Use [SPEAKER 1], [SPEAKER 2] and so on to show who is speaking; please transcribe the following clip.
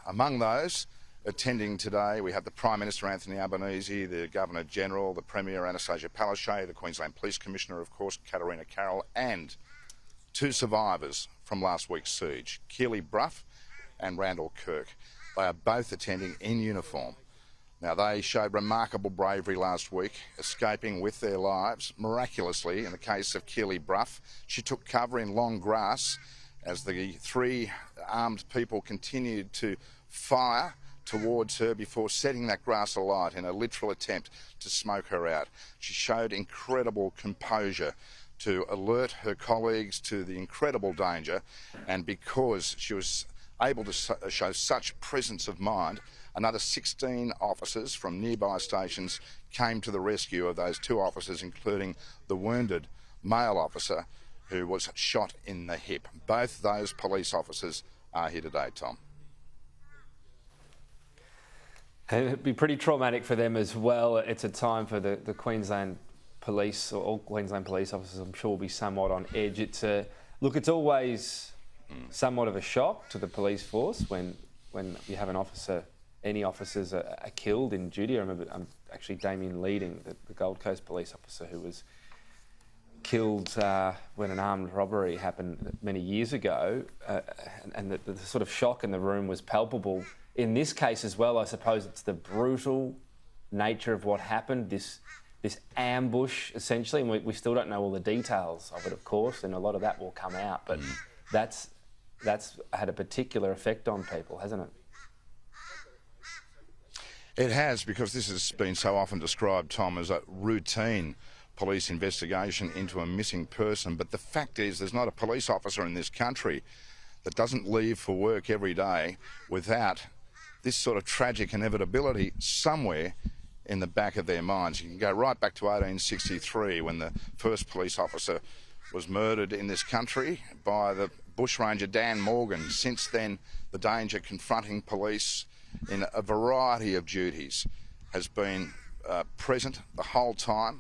[SPEAKER 1] among those attending today, we have the Prime Minister Anthony Albanese, the Governor-General, the Premier Annastacia Palaszczuk, the Queensland Police Commissioner, of course, Katarina Carroll, and two survivors from last week's siege, Keely Bruff and Randall Kirk. They are both attending in uniform. Now, they showed remarkable bravery last week, escaping with their lives. Miraculously, in the case of Keely Bruff, she took cover in long grass as the three armed people continued to fire towards her before setting that grass alight in a literal attempt to smoke her out. She showed incredible composure to alert her colleagues to the incredible danger, and because she was able to show such presence of mind, another 16 officers from nearby stations came to the rescue of those two officers, including the wounded male officer who was shot in the hip. Both those police officers are here today, Tom.
[SPEAKER 2] It'd be pretty traumatic for them as well. It's a time for the Queensland Police, or all Queensland police officers, I'm sure, will be somewhat on edge. It's always somewhat of a shock to the police force when you have an officer, any officers are killed in duty. I remember actually Damien Leading, the Gold Coast police officer who was killed when an armed robbery happened many years ago, and the sort of shock in the room was palpable. In this case as well, I suppose it's the brutal nature of what happened, this ambush, essentially, and we still don't know all the details of it, of course, and a lot of that will come out, but that's had a particular effect on people, hasn't it?
[SPEAKER 1] It has, because this has been so often described, Tom, as a routine police investigation into a missing person, but the fact is there's not a police officer in this country that doesn't leave for work every day without this sort of tragic inevitability somewhere in the back of their minds. You can go right back to 1863 when the first police officer was murdered in this country by the bushranger Dan Morgan. Since then, the danger confronting police in a variety of duties has been present the whole time.